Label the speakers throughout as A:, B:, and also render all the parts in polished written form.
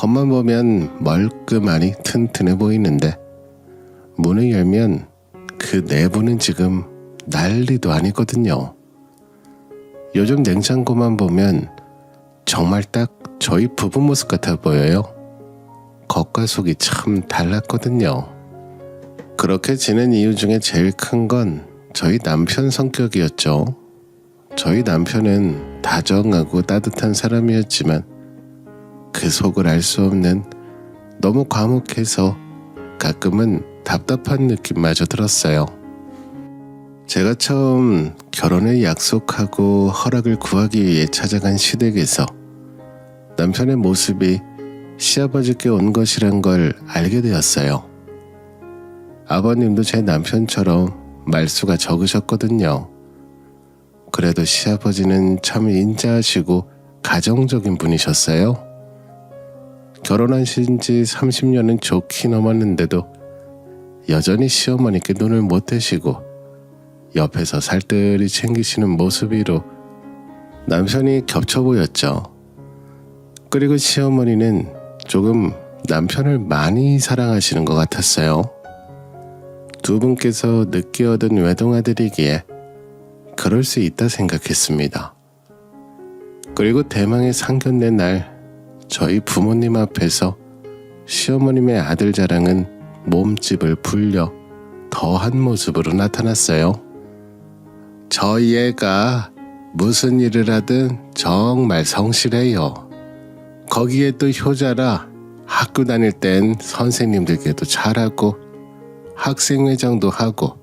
A: 겉만 보면 멀끔하니 튼튼해 보이는데 문을 열면 그 내부는 지금 난리도 아니거든요. 요즘 냉장고만 보면 정말 딱 저희 부부 모습 같아 보여요. 겉과 속이 참 달랐거든요. 그렇게 지낸 이유 중에 제일 큰 건 저희 남편 성격이었죠. 저희 남편은 다정하고 따뜻한 사람이었지만 그 속을 알 수 없는 너무 과묵해서 가끔은 답답한 느낌마저 들었어요. 제가 처음 결혼을 약속하고 허락을 구하기 위해 찾아간 시댁에서 남편의 모습이 시아버지께 온 것이란 걸 알게 되었어요. 아버님도 제 남편처럼 말수가 적으셨거든요. 그래도 시아버지는 참 인자하시고 가정적인 분이셨어요. 결혼하신 지 30년은 좋게 넘었는데도 여전히 시어머니께 눈을 못 떼시고 옆에서 살뜰히 챙기시는 모습으로 남편이 겹쳐 보였죠. 그리고 시어머니는 조금 남편을 많이 사랑하시는 것 같았어요. 두 분께서 늦게 얻은 외동아들이기에 그럴 수 있다 생각했습니다. 그리고 대망의 상견례 날 저희 부모님 앞에서 시어머님의 아들 자랑은 몸집을 불려 더한 모습으로 나타났어요. 저희 애가 무슨 일을 하든 정말 성실해요. 거기에 또 효자라 학교 다닐 땐 선생님들께도 잘하고 학생회장도 하고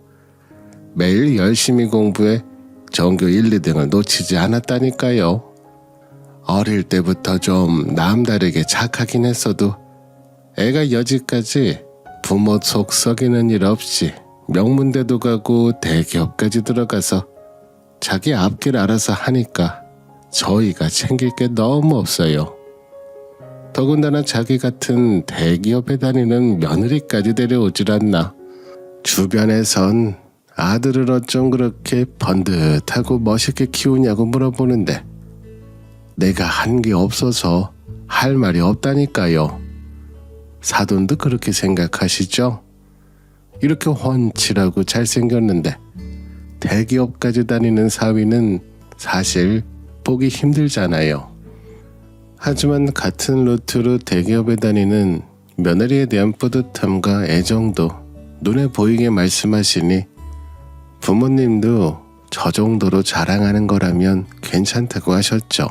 A: 매일 열심히 공부해 전교 1, 2등을 놓치지 않았다니까요. 어릴 때부터 좀 남다르게 착하긴 했어도 애가 여지까지 부모 속 썩이는 일 없이 명문대도 가고 대기업까지 들어가서 자기 앞길 알아서 하니까 저희가 챙길 게 너무 없어요. 더군다나 자기 같은 대기업에 다니는 며느리까지 데려오질 않나. 주변에선 아들을 어쩜 그렇게 번듯하고 멋있게 키우냐고 물어보는데 내가 한 게 없어서 할 말이 없다니까요. 사돈도 그렇게 생각하시죠? 이렇게 훤칠하고 잘생겼는데 대기업까지 다니는 사위는 사실 보기 힘들잖아요. 하지만 같은 루트로 대기업에 다니는 며느리에 대한 뿌듯함과 애정도 눈에 보이게 말씀하시니 부모님도 저 정도로 자랑하는 거라면 괜찮다고 하셨죠.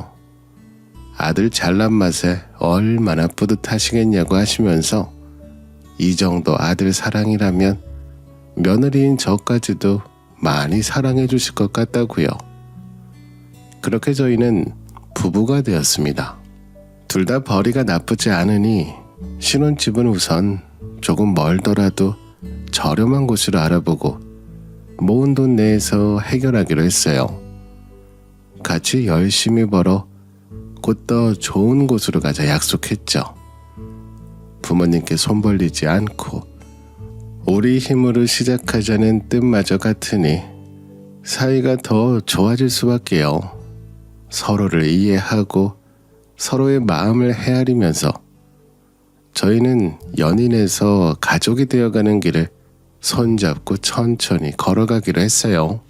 A: 아들 잘난 맛에 얼마나 뿌듯하시겠냐고 하시면서 이 정도 아들 사랑이라면 며느리인 저까지도 많이 사랑해 주실 것 같다고요. 그렇게 저희는 부부가 되었습니다. 둘 다 벌이가 나쁘지 않으니 신혼집은 우선 조금 멀더라도 저렴한 곳으로 알아보고 모은 돈 내에서 해결하기로 했어요. 같이 열심히 벌어 곧 더 좋은 곳으로 가자 약속했죠. 부모님께 손 벌리지 않고 우리 힘으로 시작하자는 뜻마저 같으니 사이가 더 좋아질 수밖에요. 서로를 이해하고 서로의 마음을 헤아리면서 저희는 연인에서 가족이 되어가는 길을 손잡고 천천히 걸어가기로 했어요.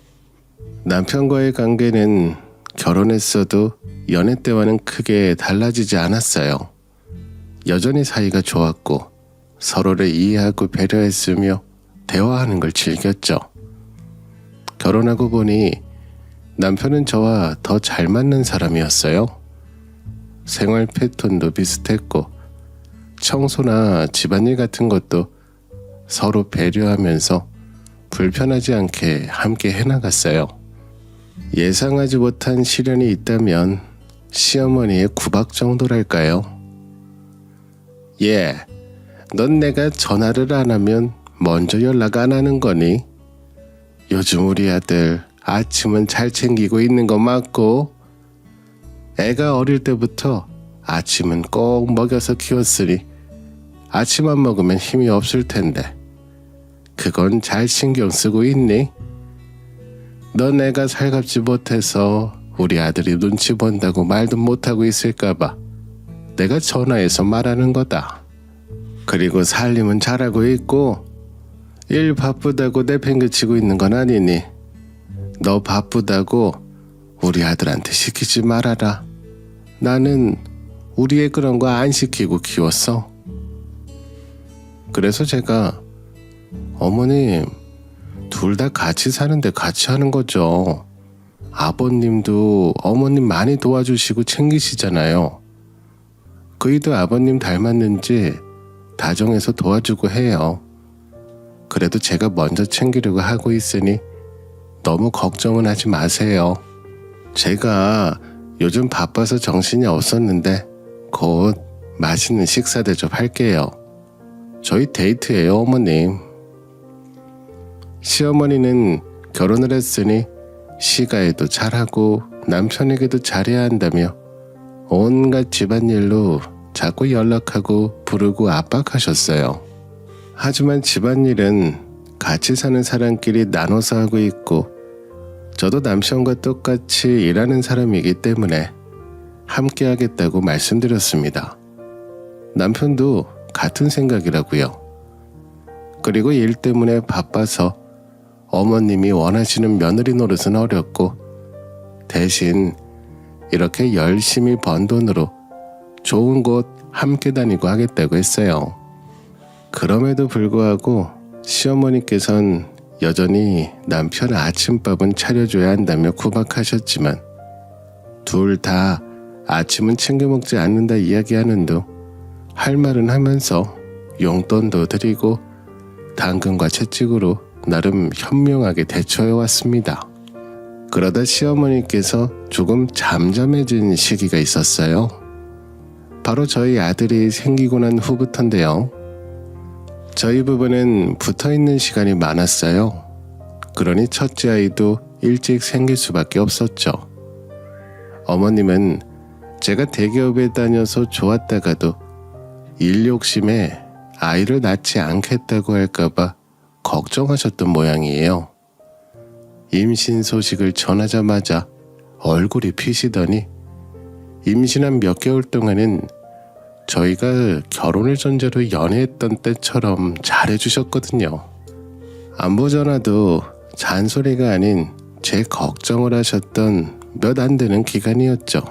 A: 남편과의 관계는 결혼했어도 연애 때와는 크게 달라지지 않았어요. 여전히 사이가 좋았고 서로를 이해하고 배려했으며 대화하는 걸 즐겼죠. 결혼하고 보니 남편은 저와 더 잘 맞는 사람이었어요. 생활 패턴도 비슷했고 청소나 집안일 같은 것도 서로 배려하면서 불편하지 않게 함께 해나갔어요. 예상하지 못한 시련이 있다면 시어머니의 구박 정도랄까요? 넌 내가 전화를 안 하면 먼저 연락 안 하는 거니? 요즘 우리 아들 아침은 잘 챙기고 있는 거 맞고? 애가 어릴 때부터 아침은 꼭 먹여서 키웠으니 아침 안 먹으면 힘이 없을 텐데 그건 잘 신경 쓰고 있니? 넌 애가 살갑지 못해서 우리 아들이 눈치 본다고 말도 못하고 있을까봐 내가 전화해서 말하는 거다. 그리고 살림은 잘하고 있고 일 바쁘다고 내팽개치고 있는 건 아니니 너 바쁘다고 우리 아들한테 시키지 말아라. 나는 우리 애 그런 거 안 시키고 키웠어. 그래서 제가 어머님 둘 다 같이 사는데 같이 하는 거죠. 아버님도 어머님 많이 도와주시고 챙기시잖아요. 그이도 아버님 닮았는지 다정해서 도와주고 해요. 그래도 제가 먼저 챙기려고 하고 있으니 너무 걱정은 하지 마세요. 제가 요즘 바빠서 정신이 없었는데 곧 맛있는 식사 대접할게요. 저희 데이트예요, 어머님. 시어머니는 결혼을 했으니 시가에도 잘하고 남편에게도 잘해야 한다며 온갖 집안일로 자꾸 연락하고 부르고 압박하셨어요. 하지만 집안일은 같이 사는 사람끼리 나눠서 하고 있고 저도 남편과 똑같이 일하는 사람이기 때문에 함께 하겠다고 말씀드렸습니다. 남편도 같은 생각이라고요. 그리고 일 때문에 바빠서 어머님이 원하시는 며느리 노릇은 어렵고 대신 이렇게 열심히 번 돈으로 좋은 곳 함께 다니고 하겠다고 했어요. 그럼에도 불구하고 시어머니께선 여전히 남편 아침밥은 차려줘야 한다며 구박하셨지만 둘 다 아침은 챙겨 먹지 않는다 이야기하는 둥 할 말은 하면서 용돈도 드리고 당근과 채찍으로 나름 현명하게 대처해왔습니다. 그러다 시어머니께서 조금 잠잠해진 시기가 있었어요. 바로 저희 아들이 생기고 난 후부터인데요. 저희 부부는 붙어있는 시간이 많았어요. 그러니 첫째 아이도 일찍 생길 수밖에 없었죠. 어머님은 제가 대기업에 다녀서 좋았다가도 일 욕심에 아이를 낳지 않겠다고 할까봐 걱정하셨던 모양이에요. 임신 소식을 전하자마자 얼굴이 피시더니 임신한 몇 개월 동안은 저희가 결혼을 전제로 연애했던 때처럼 잘해주셨거든요. 안부 전화도 잔소리가 아닌 제 걱정을 하셨던 몇 안 되는 기간이었죠.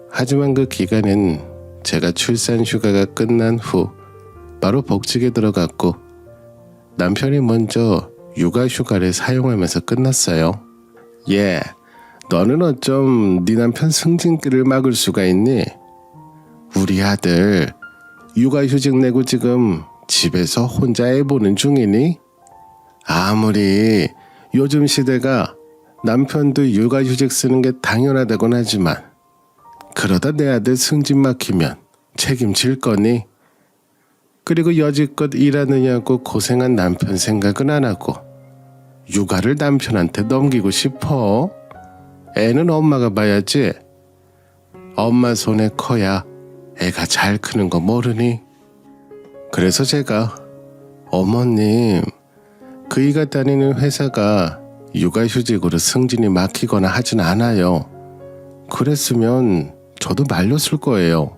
A: 하지만 그 기간은 제가 출산 휴가가 끝난 후 바로 복직에 들어갔고 남편이 먼저 육아 휴가를 사용하면서 끝났어요. 너는 어쩜 네 남편 승진길을 막을 수가 있니? 우리 아들 육아휴직 내고 지금 집에서 혼자 애 보는 중이니? 아무리 요즘 시대가 남편도 육아휴직 쓰는 게 당연하다곤 하지만 그러다 내 아들 승진 막히면 책임질 거니? 그리고 여지껏 일하느냐고 고생한 남편 생각은 안 하고 육아를 남편한테 넘기고 싶어? 애는 엄마가 봐야지. 엄마 손에 커야 애가 잘 크는 거 모르니? 그래서 제가 어머님 그이가 다니는 회사가 육아휴직으로 승진이 막히거나 하진 않아요. 그랬으면 저도 말렸을 거예요.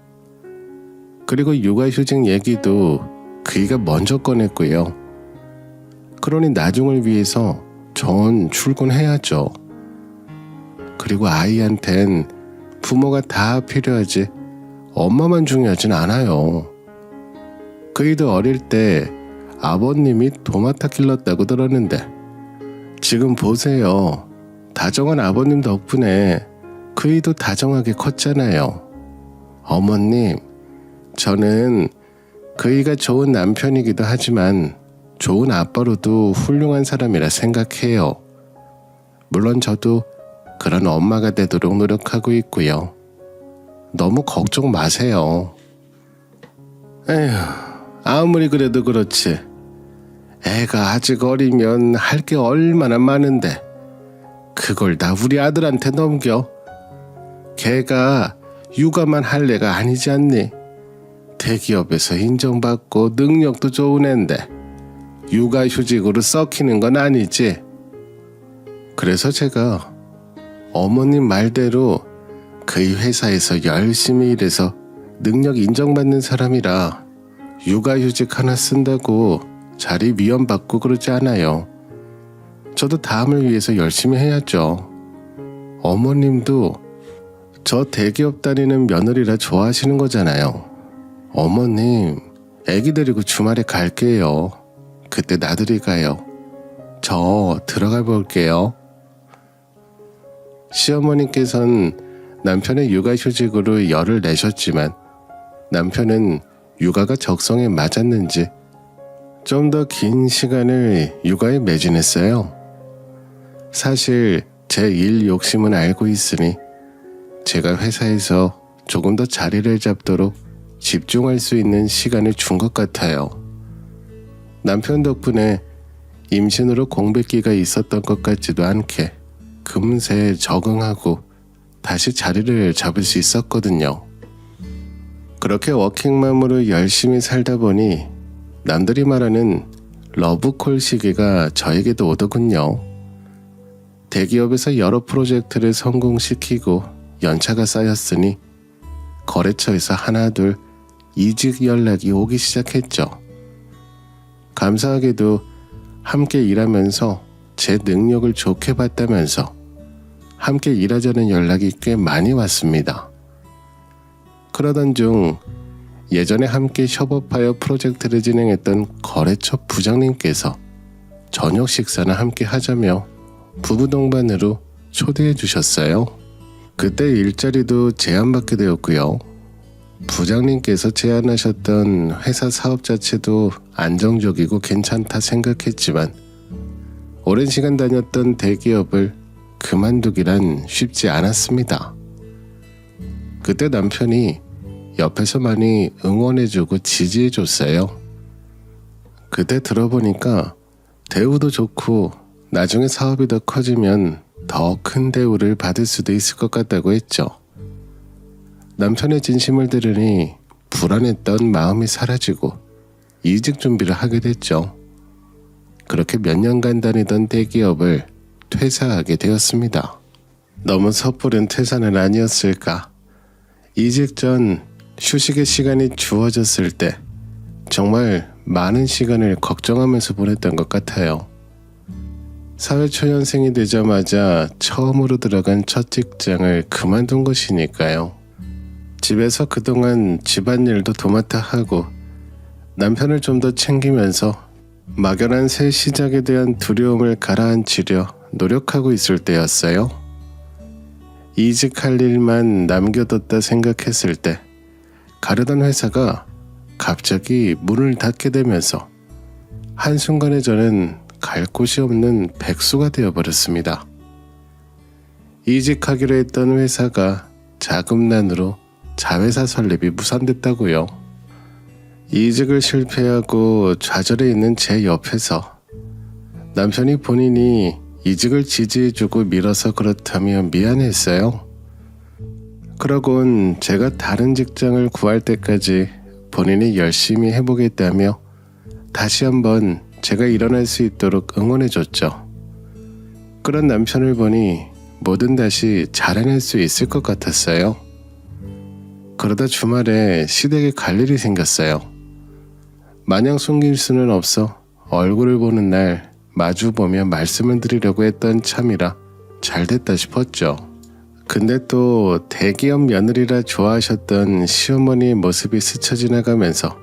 A: 그리고 육아휴직 얘기도 그이가 먼저 꺼냈고요. 그러니 나중을 위해서 전 출근해야죠. 그리고 아이한텐 부모가 다 필요하지 엄마만 중요하진 않아요. 그이도 어릴 때 아버님이 도맡아 길렀다고 들었는데 지금 보세요. 다정한 아버님 덕분에 그이도 다정하게 컸잖아요. 어머님, 저는 그이가 좋은 남편이기도 하지만 좋은 아빠로도 훌륭한 사람이라 생각해요. 물론 저도 그런 엄마가 되도록 노력하고 있고요. 너무 걱정 마세요. 에휴, 아무리 그래도 그렇지. 애가 아직 어리면 할 게 얼마나 많은데 그걸 다 우리 아들한테 넘겨. 걔가 육아만 할 애가 아니지 않니? 대기업에서 인정받고 능력도 좋은 앤데 육아휴직으로 썩히는 건 아니지. 그래서 제가 어머님 말대로 그이 회사에서 열심히 일해서 능력 인정받는 사람이라 육아휴직 하나 쓴다고 자리 위험받고 그러지 않아요. 저도 다음을 위해서 열심히 해야죠. 어머님도 저 대기업 다니는 며느리라 좋아하시는 거잖아요. 어머님, 애기 데리고 주말에 갈게요. 그때 나들이 가요. 저 들어가 볼게요. 시어머니께서는 남편의 육아휴직으로 열을 내셨지만 남편은 육아가 적성에 맞았는지 좀 더 긴 시간을 육아에 매진했어요. 사실 제 일 욕심은 알고 있으니 제가 회사에서 조금 더 자리를 잡도록 집중할 수 있는 시간을 준 것 같아요. 남편 덕분에 임신으로 공백기가 있었던 것 같지도 않게 금세 적응하고 다시 자리를 잡을 수 있었거든요. 그렇게 워킹맘으로 열심히 살다 보니 남들이 말하는 러브콜 시기가 저에게도 오더군요. 대기업에서 여러 프로젝트를 성공시키고 연차가 쌓였으니 거래처에서 하나둘 이직 연락이 오기 시작했죠. 감사하게도 함께 일하면서 제 능력을 좋게 봤다면서 함께 일하자는 연락이 꽤 많이 왔습니다. 그러던 중 예전에 함께 협업하여 프로젝트를 진행했던 거래처 부장님께서 저녁 식사나 함께 하자며 부부 동반으로 초대해 주셨어요. 그때 일자리도 제안받게 되었고요. 부장님께서 제안하셨던 회사 사업 자체도 안정적이고 괜찮다 생각했지만 오랜 시간 다녔던 대기업을 그만두기란 쉽지 않았습니다. 그때 남편이 옆에서 많이 응원해주고 지지해줬어요. 그때 들어보니까 대우도 좋고 나중에 사업이 더 커지면 더 큰 대우를 받을 수도 있을 것 같다고 했죠. 남편의 진심을 들으니 불안했던 마음이 사라지고 이직 준비를 하게 됐죠. 그렇게 몇 년간 다니던 대기업을 퇴사하게 되었습니다. 너무 섣부른 퇴사는 아니었을까? 이직 전 휴식의 시간이 주어졌을 때 정말 많은 시간을 걱정하면서 보냈던 것 같아요. 사회초년생이 되자마자 처음으로 들어간 첫 직장을 그만둔 것이니까요. 집에서 그동안 집안일도 도맡아 하고 남편을 좀 더 챙기면서 막연한 새 시작에 대한 두려움을 가라앉히려 노력하고 있을 때였어요. 이직할 일만 남겨뒀다 생각했을 때 가려던 회사가 갑자기 문을 닫게 되면서 한순간에 저는 갈 곳이 없는 백수가 되어버렸습니다. 이직하기로 했던 회사가 자금난으로 자회사 설립이 무산됐다고요. 이직을 실패하고 좌절해 있는 제 옆에서 남편이 본인이 이직을 지지해주고 밀어서 그렇다며 미안했어요. 그러곤 제가 다른 직장을 구할 때까지 본인이 열심히 해보겠다며 다시 한번 제가 일어날 수 있도록 응원해줬죠. 그런 남편을 보니 뭐든 다시 잘해낼 수 있을 것 같았어요. 그러다 주말에 시댁에 갈 일이 생겼어요. 마냥 숨길 수는 없어 얼굴을 보는 날 마주보며 말씀을 드리려고 했던 참이라 잘됐다 싶었죠. 근데 또 대기업 며느리라 좋아하셨던 시어머니의 모습이 스쳐 지나가면서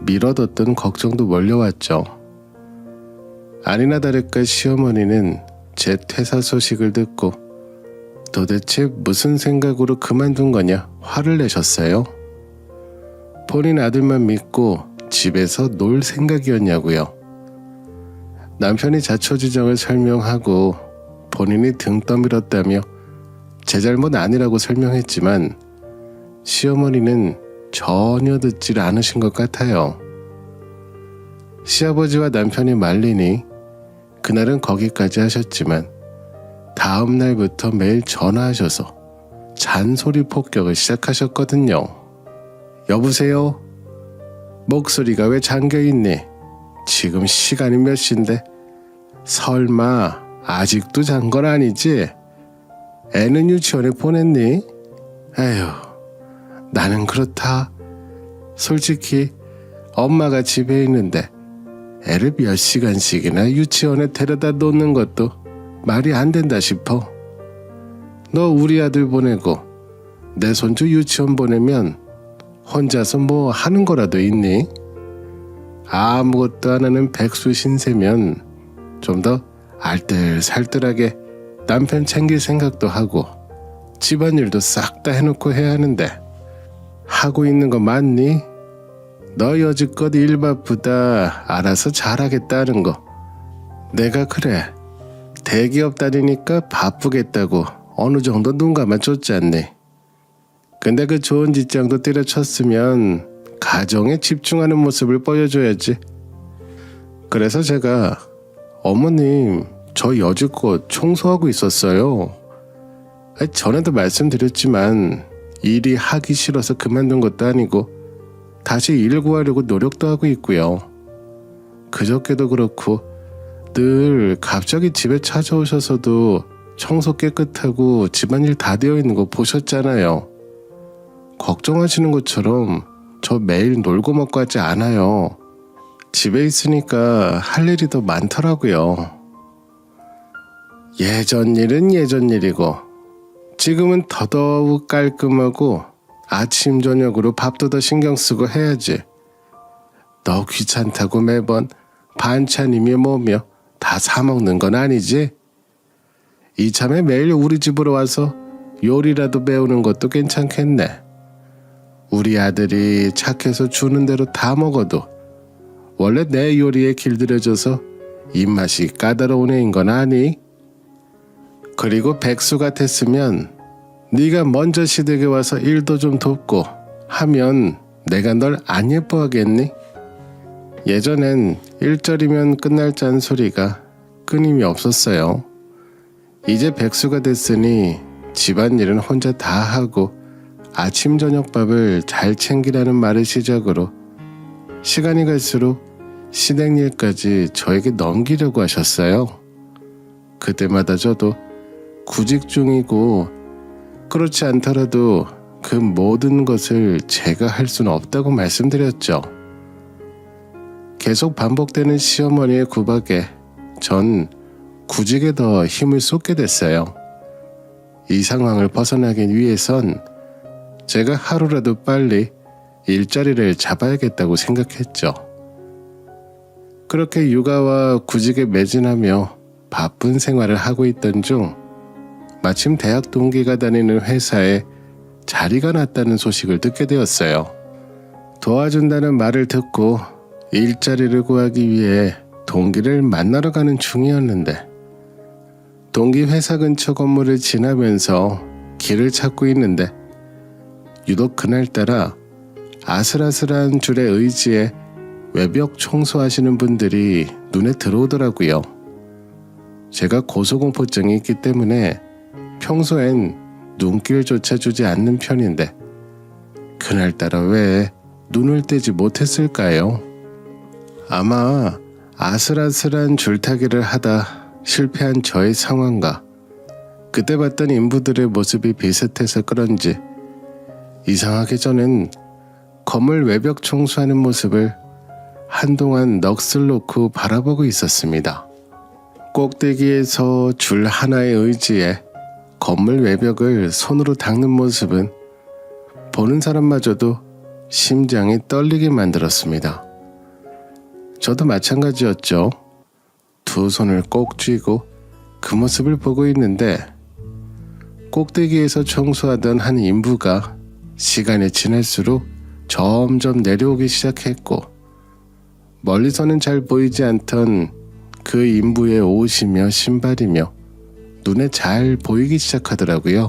A: 미뤄뒀던 걱정도 몰려왔죠. 아니나 다를까 시어머니는 제 퇴사 소식을 듣고 도대체 무슨 생각으로 그만둔 거냐 화를 내셨어요. 본인 아들만 믿고 집에서 놀 생각이었냐고요. 남편이 자초지정을 설명하고 본인이 등 떠밀었다며 제 잘못 아니라고 설명했지만 시어머니는 전혀 듣질 않으신 것 같아요. 시아버지와 남편이 말리니 그날은 거기까지 하셨지만 다음 날부터 매일 전화하셔서 잔소리 폭격을 시작하셨거든요. 여보세요? 목소리가 왜 잠겨있니? 지금 시간이 몇 시인데? 설마 아직도 잔 건 아니지? 애는 유치원에 보냈니? 에휴, 나는 그렇다. 솔직히 엄마가 집에 있는데 애를 몇 시간씩이나 유치원에 데려다 놓는 것도 말이 안 된다 싶어. 너 우리 아들 보내고 내 손주 유치원 보내면 혼자서 뭐 하는 거라도 있니? 아무것도 안 하는 백수 신세면 좀 더 알뜰살뜰하게 남편 챙길 생각도 하고 집안일도 싹 다 해놓고 해야 하는데 하고 있는 거 맞니? 너 여지껏 일 바쁘다 알아서 잘하겠다는 거 내가 그래 대기업 다니니까 바쁘겠다고 어느 정도 눈 감아줬지 않니? 근데 그 좋은 직장도 때려쳤으면 가정에 집중하는 모습을 보여줘야지. 그래서 제가 어머님 저 여지껏 청소하고 있었어요. 전에도 말씀드렸지만 일이 하기 싫어서 그만둔 것도 아니고 다시 일 구하려고 노력도 하고 있고요. 그저께도 그렇고 늘 갑자기 집에 찾아오셔서도 청소 깨끗하고 집안일 다 되어 있는 거 보셨잖아요. 걱정하시는 것처럼 저 매일 놀고 먹고 하지 않아요. 집에 있으니까 할 일이 더 많더라고요. 예전 일은 예전 일이고 지금은 더더욱 깔끔하고 아침 저녁으로 밥도 더 신경 쓰고 해야지. 너 귀찮다고 매번 반찬이며 뭐며 다 사 먹는 건 아니지? 이참에 매일 우리 집으로 와서 요리라도 배우는 것도 괜찮겠네. 우리 아들이 착해서 주는 대로 다 먹어도 원래 내 요리에 길들여져서 입맛이 까다로운 애인 건 아니? 그리고 백수 같았으면 네가 먼저 시댁에 와서 일도 좀 돕고 하면 내가 널 안 예뻐하겠니? 예전엔 일절이면 끝날 짠소리가 끊임이 없었어요. 이제 백수가 됐으니 집안일은 혼자 다 하고 아침 저녁밥을 잘 챙기라는 말을 시작으로 시간이 갈수록 시댁일까지 저에게 넘기려고 하셨어요. 그때마다 저도 구직 중이고 그렇지 않더라도 그 모든 것을 제가 할 수는 없다고 말씀드렸죠. 계속 반복되는 시어머니의 구박에 전 구직에 더 힘을 쏟게 됐어요. 이 상황을 벗어나기 위해선 제가 하루라도 빨리 일자리를 잡아야겠다고 생각했죠. 그렇게 육아와 구직에 매진하며 바쁜 생활을 하고 있던 중 마침 대학 동기가 다니는 회사에 자리가 났다는 소식을 듣게 되었어요. 도와준다는 말을 듣고 일자리를 구하기 위해 동기를 만나러 가는 중이었는데 동기 회사 근처 건물을 지나면서 길을 찾고 있는데 유독 그날따라 아슬아슬한 줄의 의지에 외벽 청소하시는 분들이 눈에 들어오더라고요. 제가 고소공포증이 있기 때문에 평소엔 눈길조차 주지 않는 편인데 그날따라 왜 눈을 떼지 못했을까요? 아마 아슬아슬한 줄타기를 하다 실패한 저의 상황과 그때 봤던 인부들의 모습이 비슷해서 그런지 이상하게 저는 건물 외벽 청소하는 모습을 한동안 넋을 놓고 바라보고 있었습니다. 꼭대기에서 줄 하나의 의지에 건물 외벽을 손으로 닦는 모습은 보는 사람마저도 심장이 떨리게 만들었습니다. 저도 마찬가지였죠. 두 손을 꼭 쥐고 그 모습을 보고 있는데 꼭대기에서 청소하던 한 인부가 시간이 지날수록 점점 내려오기 시작했고 멀리서는 잘 보이지 않던 그 인부의 옷이며 신발이며 눈에 잘 보이기 시작하더라고요.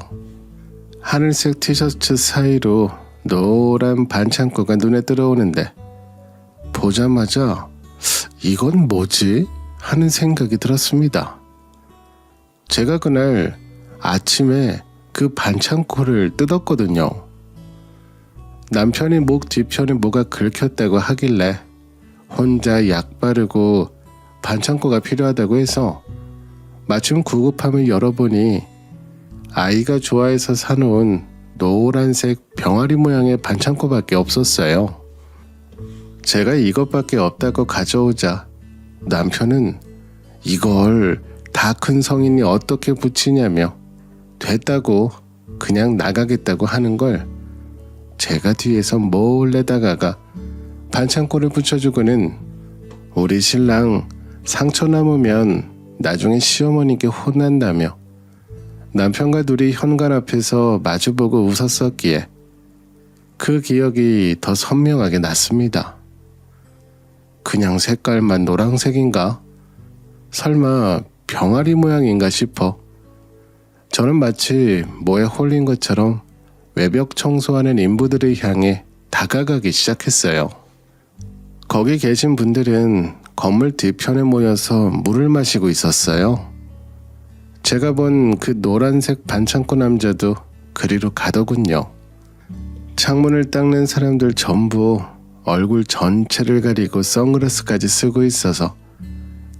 A: 하늘색 티셔츠 사이로 노란 반창고가 눈에 들어오는데 보자마자 이건 뭐지? 하는 생각이 들었습니다. 제가 그날 아침에 그 반창고를 뜯었거든요. 남편이 목 뒤편에 뭐가 긁혔다고 하길래 혼자 약 바르고 반창고가 필요하다고 해서 마침 구급함을 열어보니 아이가 좋아해서 사놓은 노란색 병아리 모양의 반창고밖에 없었어요. 제가 이것밖에 없다고 가져오자 남편은 이걸 다 큰 성인이 어떻게 붙이냐며 됐다고 그냥 나가겠다고 하는 걸 제가 뒤에서 몰래 다가가 반창고를 붙여주고는 우리 신랑 상처 남으면 나중에 시어머니께 혼난다며 남편과 둘이 현관 앞에서 마주보고 웃었었기에 그 기억이 더 선명하게 났습니다. 그냥 색깔만 노란색인가? 설마 병아리 모양인가 싶어 저는 마치 뭐에 홀린 것처럼 외벽 청소하는 인부들을 향해 다가가기 시작했어요. 거기 계신 분들은 건물 뒤편에 모여서 물을 마시고 있었어요. 제가 본 그 노란색 반창고 남자도 그리로 가더군요. 창문을 닦는 사람들 전부 얼굴 전체를 가리고 선글라스까지 쓰고 있어서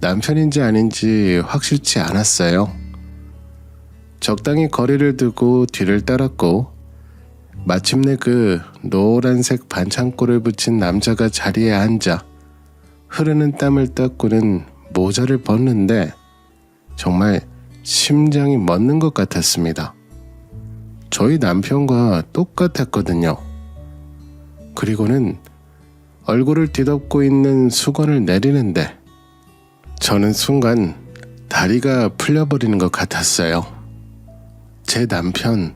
A: 남편인지 아닌지 확실치 않았어요. 적당히 거리를 두고 뒤를 따랐고 마침내 그 노란색 반창고를 붙인 남자가 자리에 앉아 흐르는 땀을 닦고는 모자를 벗는데 정말 심장이 멎는 것 같았습니다. 저희 남편과 똑같았거든요. 그리고는 얼굴을 뒤덮고 있는 수건을 내리는데 저는 순간 다리가 풀려버리는 것 같았어요. 제 남편,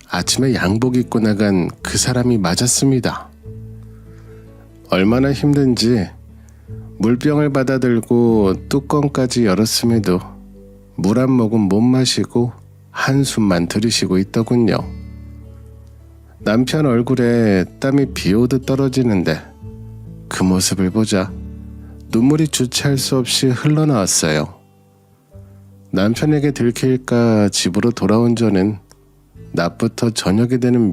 A: 아침에 양복 입고 나간 그 사람이 맞았습니다. 얼마나 힘든지 물병을 받아들고 뚜껑까지 열었음에도 물 한 모금 못 마시고 한숨만 들이쉬고 있더군요. 남편 얼굴에 땀이 비 오듯 떨어지는데 그 모습을 보자 눈물이 주체할 수 없이 흘러나왔어요. 남편에게 들킬까 집으로 돌아온 저는 낮부터 저녁이 되는